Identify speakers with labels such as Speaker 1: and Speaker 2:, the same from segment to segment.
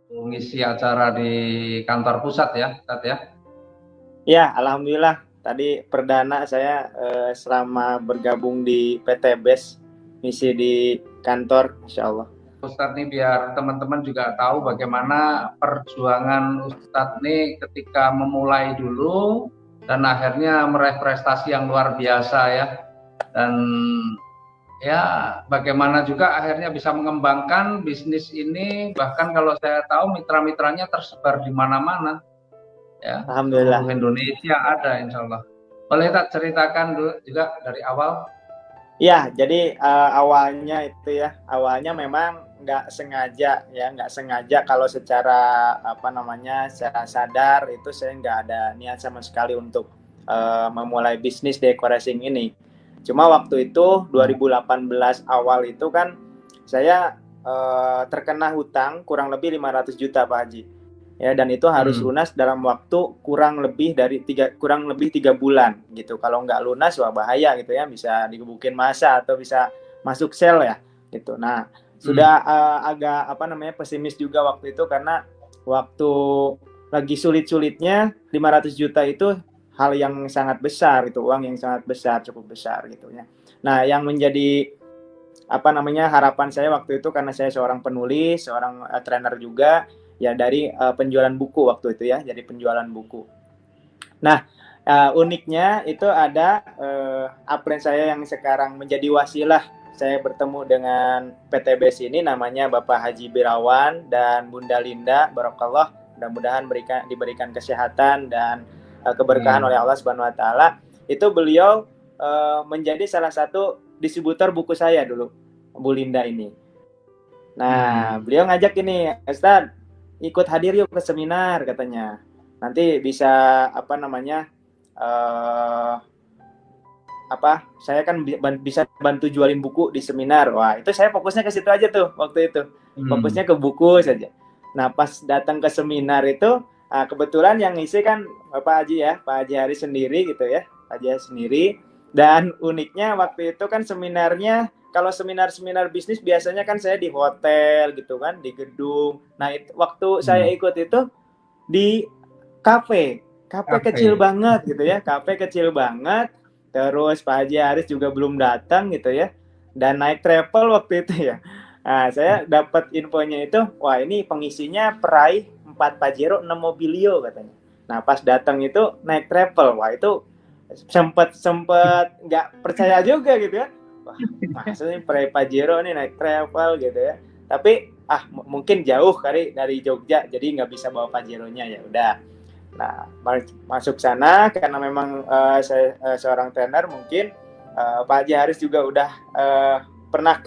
Speaker 1: ngisi acara di kantor pusat ya, Tat ya.
Speaker 2: Ya, alhamdulillah. Tadi perdana saya selama bergabung di PT BES, misi di kantor, Insya Allah.
Speaker 1: Ustadz nih biar teman-teman juga tahu bagaimana perjuangan Ustadz nih ketika memulai dulu dan akhirnya meraih prestasi yang luar biasa ya. Dan ya bagaimana juga akhirnya bisa mengembangkan bisnis ini, bahkan kalau saya tahu mitra-mitranya tersebar di mana-mana ya, seluruh
Speaker 2: Alhamdulillah.
Speaker 1: Indonesia ada insya Allah. Boleh tak ceritakan dulu juga dari awal?
Speaker 2: Ya, jadi awalnya memang nggak sengaja kalau secara secara sadar itu saya nggak ada niat sama sekali untuk memulai bisnis decoration ini. Cuma waktu itu 2018 awal itu kan saya terkena hutang kurang lebih 500 juta Pak Haji. Ya, dan itu harus lunas dalam waktu kurang lebih 3 bulan gitu. Kalau nggak lunas wah bahaya gitu ya, bisa digebukin masa atau bisa masuk sel ya gitu. Nah, sudah agak pesimis juga waktu itu karena waktu lagi sulit-sulitnya 500 juta itu hal yang sangat besar, itu uang yang sangat besar, cukup besar gitu ya. Nah, yang menjadi harapan saya waktu itu karena saya seorang penulis, seorang trainer juga ya dari penjualan buku waktu itu ya, jadi penjualan buku. Nah, uniknya itu ada upline saya yang sekarang menjadi wasilah saya bertemu dengan PTBS ini, namanya Bapak Haji Birawan dan Bunda Linda, Barakallah, mudah-mudahan diberikan kesehatan dan keberkahan oleh Allah Subhanahu wa taala. Itu beliau menjadi salah satu distributor buku saya dulu, Bu Linda ini. Nah, beliau ngajak ini, Ustaz, ikut hadir yuk ke seminar katanya. Nanti bisa saya kan bisa bantu jualin buku di seminar. Wah, itu saya fokusnya ke situ aja tuh waktu itu. Fokusnya ke buku saja. Nah, pas datang ke seminar itu kebetulan yang ngisi kan Pak Haji ya, Pak Haji Haris sendiri gitu ya, Pak Haji Haris sendiri. Dan uniknya waktu itu kan seminarnya, kalau seminar-seminar bisnis biasanya kan saya di hotel gitu kan, di gedung. Nah, waktu saya ikut itu di kafe kecil banget gitu ya, kafe kecil banget. Terus Pak Haji Haris juga belum datang gitu ya, dan naik travel waktu itu ya. Nah, saya dapat infonya itu, wah ini pengisinya peraih 4 Pajero 6 Mobilio katanya. Nah, pas datang itu naik travel, wah itu sempet nggak percaya juga gitu ya. Wah, maksudnya peraih Pajero nih naik travel gitu ya. Tapi mungkin jauh kali dari Jogja, jadi nggak bisa bawa Pajeronya, ya udah. Nah, masuk sana karena memang saya seorang trainer, mungkin Pak Haji Haris juga udah pernah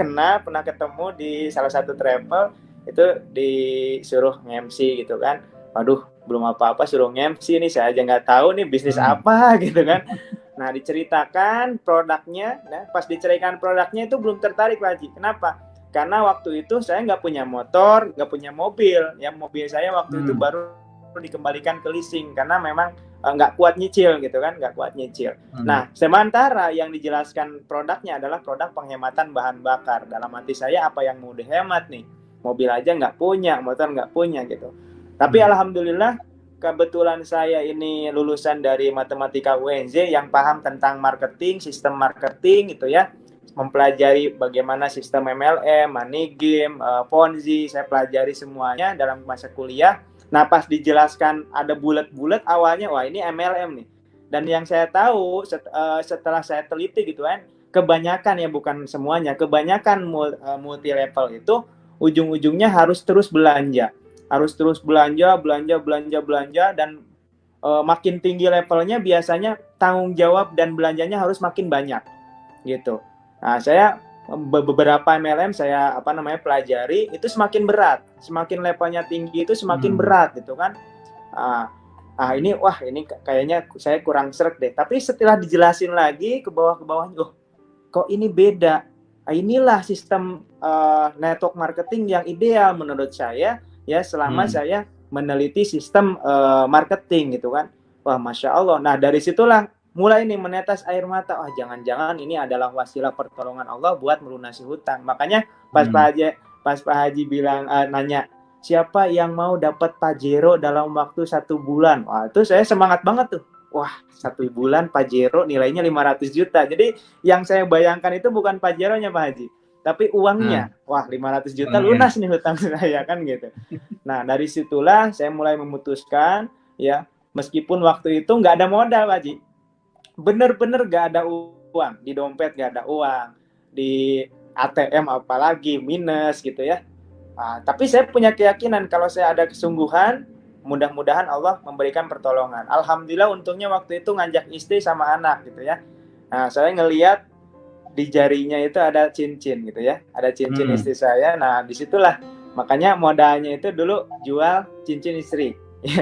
Speaker 2: ketemu di salah satu travel, itu disuruh nge-MC gitu kan. Waduh, belum apa-apa suruh nge-MC nih, saya aja nggak tahu nih bisnis apa gitu kan. Nah, diceritakan produknya, nah, pas diceritakan produknya itu belum tertarik Pak Haji. Kenapa? Karena waktu itu saya nggak punya motor, nggak punya mobil. Ya, mobil saya waktu itu baru dikembalikan ke leasing karena memang nggak kuat nyicil gitu kan, nggak kuat nyicil. Nah, sementara yang dijelaskan produknya adalah produk penghematan bahan bakar. Dalam hati saya, apa yang mau dihemat nih? Mobil aja nggak punya, motor nggak punya gitu. Tapi alhamdulillah kebetulan saya ini lulusan dari matematika UNJ yang paham tentang marketing, sistem marketing gitu ya. Mempelajari bagaimana sistem MLM, money game, Ponzi, saya pelajari semuanya dalam masa kuliah. Nah, pas dijelaskan ada bulat-bulat awalnya, wah ini MLM nih. Dan yang saya tahu setelah saya teliti gitu kan, kebanyakan ya, bukan semuanya, kebanyakan multi level itu ujung-ujungnya harus terus belanja. Harus terus belanja, dan makin tinggi levelnya biasanya tanggung jawab dan belanjanya harus makin banyak gitu. Nah, saya beberapa MLM saya pelajari, itu semakin berat, semakin levelnya tinggi itu semakin berat gitu kan. Ini kayaknya saya kurang seret deh. Tapi setelah dijelasin lagi ke bawah-bawahnya, kok ini beda. Inilah sistem network marketing yang ideal menurut saya ya, selama saya meneliti sistem marketing gitu kan. Wah, Masya Allah. Nah, dari situlah mulai nih menetes air mata. Wah, jangan-jangan ini adalah wasilah pertolongan Allah buat melunasi hutang. Makanya pas Pak Haji bilang nanya, siapa yang mau dapat Pajero dalam waktu 1 bulan. Wah, itu saya semangat banget tuh. Wah, 1 bulan Pajero nilainya 500 juta. Jadi yang saya bayangkan itu bukan Pajeronya Pak Haji, tapi uangnya. Wah, 500 juta lunas nih hutang saya kan gitu. Nah, dari situlah saya mulai memutuskan ya, meskipun waktu itu nggak ada modal Pak Haji. Bener-bener nggak ada uang. Di dompet nggak ada uang. Di ATM apalagi minus gitu ya. Nah, tapi saya punya keyakinan kalau saya ada kesungguhan, mudah-mudahan Allah memberikan pertolongan. Alhamdulillah untungnya waktu itu ngajak istri sama anak gitu ya. Nah, saya ngelihat di jarinya itu ada cincin gitu ya. Ada cincin istri saya. Nah, disitulah makanya modalnya itu dulu jual cincin istri.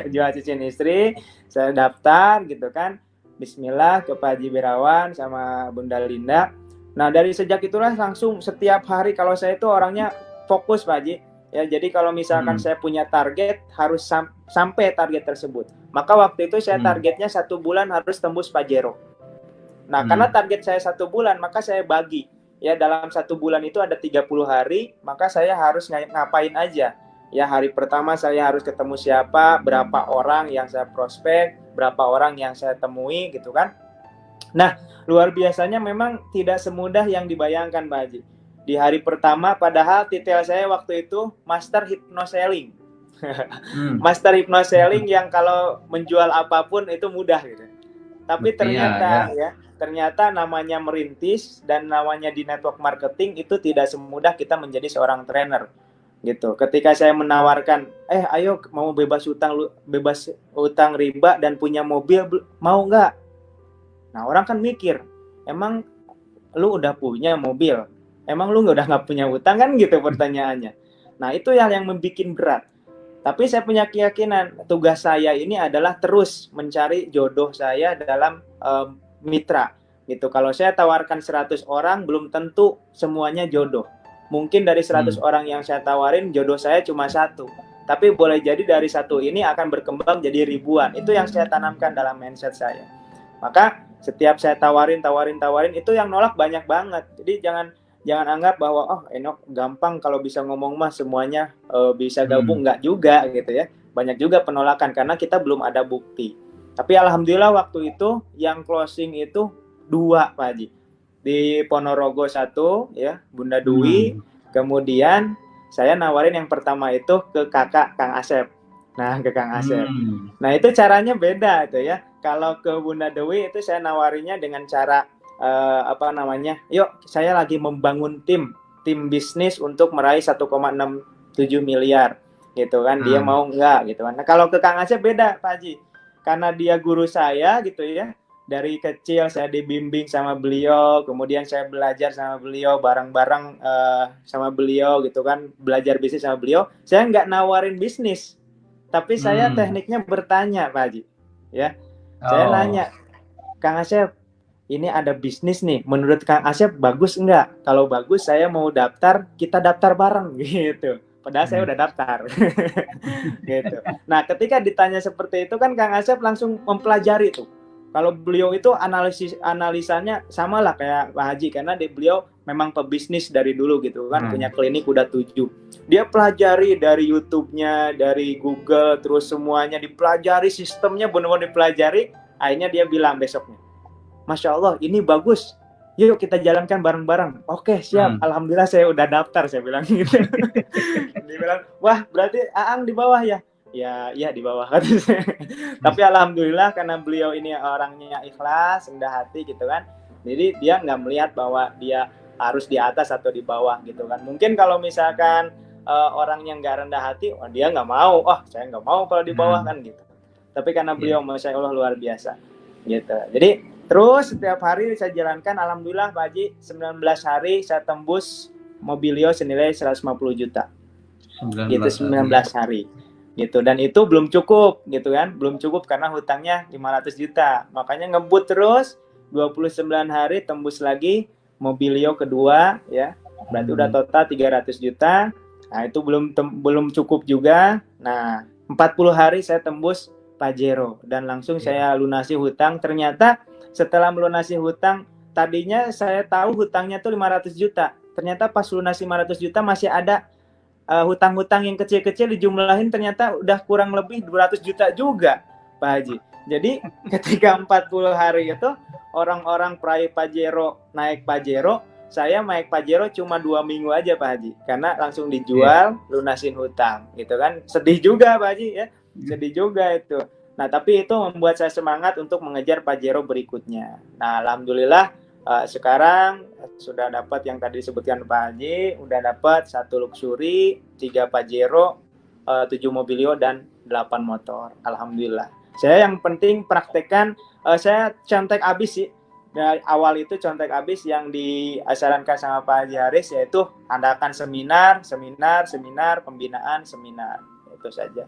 Speaker 2: Jual cincin istri, saya daftar gitu kan. Bismillah ke Pak Haji Birawan sama Bunda Linda. Nah, dari sejak itulah langsung setiap hari, kalau saya itu orangnya fokus Pak Haji. Ya, jadi kalau misalkan saya punya target harus sampai target tersebut. Maka waktu itu saya targetnya 1 bulan harus tembus Pajero. Nah, karena target saya 1 bulan, maka saya bagi. Ya, dalam 1 bulan itu ada 30 hari, maka saya harus ngapain aja. Ya, hari pertama saya harus ketemu siapa, berapa orang yang saya prospek, berapa orang yang saya temui gitu kan. Nah, luar biasanya memang tidak semudah yang dibayangkan Pak Haji. Di hari pertama, padahal titel saya waktu itu Master Hypnoselling. Master Hypnoselling yang kalau menjual apapun itu mudah gitu. Tapi ternyata ternyata namanya merintis dan namanya di network marketing itu tidak semudah kita menjadi seorang trainer gitu. Ketika saya menawarkan, ayo mau bebas utang riba dan punya mobil, mau nggak? Nah, orang kan mikir, emang lu udah punya mobil? Emang lu udah nggak punya utang kan gitu pertanyaannya. Nah, itu yang membuat berat. Tapi saya punya keyakinan tugas saya ini adalah terus mencari jodoh saya dalam mitra gitu. Kalau saya tawarkan 100 orang belum tentu semuanya jodoh. Mungkin dari 100 orang yang saya tawarin jodoh saya cuma 1. Tapi boleh jadi dari 1 ini akan berkembang jadi ribuan. Itu yang saya tanamkan dalam mindset saya. Maka setiap saya tawarin itu yang nolak banyak banget. Jadi jangan anggap bahwa Enoch gampang kalau bisa ngomong mah semuanya bisa gabung, enggak juga gitu ya. Banyak juga penolakan karena kita belum ada bukti. Tapi alhamdulillah waktu itu yang closing itu 2 Pak Haji. Di Ponorogo 1 ya, Bunda Dwi. Kemudian saya nawarin yang pertama itu ke kakak Kang Asep. Nah, ke Kang Asep. Nah, itu caranya beda itu ya. Kalau ke Bunda Dwi itu saya nawarinya dengan cara yuk saya lagi membangun tim bisnis untuk meraih 1,67 miliar gitu kan. Dia mau enggak gitu kan. Nah, kalau ke Kang Asep beda Pak Haji. Karena dia guru saya gitu ya. Dari kecil saya dibimbing sama beliau, kemudian saya belajar sama beliau, bareng-bareng sama beliau gitu kan, belajar bisnis sama beliau. Saya nggak nawarin bisnis, tapi saya tekniknya bertanya Pak Haji. Ya, saya nanya, Kang Asep, ini ada bisnis nih, menurut Kang Asep bagus enggak? Kalau bagus saya mau daftar, kita daftar bareng gitu. Padahal saya udah daftar. Gitu. Nah, ketika ditanya seperti itu kan Kang Asep langsung mempelajari tuh. Kalau beliau itu analisanya sama lah kayak Pak Haji, karena beliau memang pebisnis dari dulu gitu kan, punya klinik udah 7. Dia pelajari dari YouTube-nya, dari Google, terus semuanya dipelajari, sistemnya benar-benar dipelajari. Akhirnya dia bilang besoknya, Masya Allah ini bagus, yuk kita jalankan bareng-bareng. Oke siap, alhamdulillah saya udah daftar, saya bilang gitu. Dia bilang, wah berarti Aang di bawah ya? Ya di bawah. Tapi alhamdulillah karena beliau ini orangnya ikhlas, rendah hati gitu kan. Jadi dia nggak melihat bahwa dia harus di atas atau di bawah gitu kan. Mungkin kalau misalkan orang yang nggak rendah hati, dia nggak mau. Saya nggak mau kalau di bawah kan gitu. Tapi karena beliau Masya Allah luar biasa gitu. Jadi terus setiap hari saya jalankan, alhamdulillah Pak Haji, 19 hari saya tembus mobilio senilai 150 juta. 19 hari. Gitu, dan itu belum cukup gitu kan, belum cukup karena hutangnya 500 juta, makanya ngebut terus. 29 hari tembus lagi mobilio kedua ya, berarti udah total 300 juta. Nah itu belum cukup juga. Nah 40 hari saya tembus Pajero dan langsung saya lunasi hutang. Ternyata setelah melunasi hutang, tadinya saya tahu hutangnya tuh 500 juta, ternyata pas lunasi 500 juta masih ada hutang-hutang yang kecil-kecil dijumlahin ternyata udah kurang lebih 200 juta juga, Pak Haji. Jadi ketika 40 hari itu orang-orang peraih Pajero naik Pajero, saya naik Pajero cuma 2 minggu aja Pak Haji, karena langsung dijual, lunasin hutang, gitu kan. Sedih juga Pak Haji ya, sedih juga itu. Nah tapi itu membuat saya semangat untuk mengejar Pajero berikutnya. Nah alhamdulillah sekarang sudah dapat yang tadi disebutkan Pak Haji, udah dapat 1 luxury, 3 Pajero, 7 mobilio dan 8 motor. Alhamdulillah. Saya yang penting praktekkan, saya contek abis sih. Dari awal itu contek abis yang disarankan sama Pak Haji Haris, yaitu adakan seminar, pembinaan, seminar. Itu saja.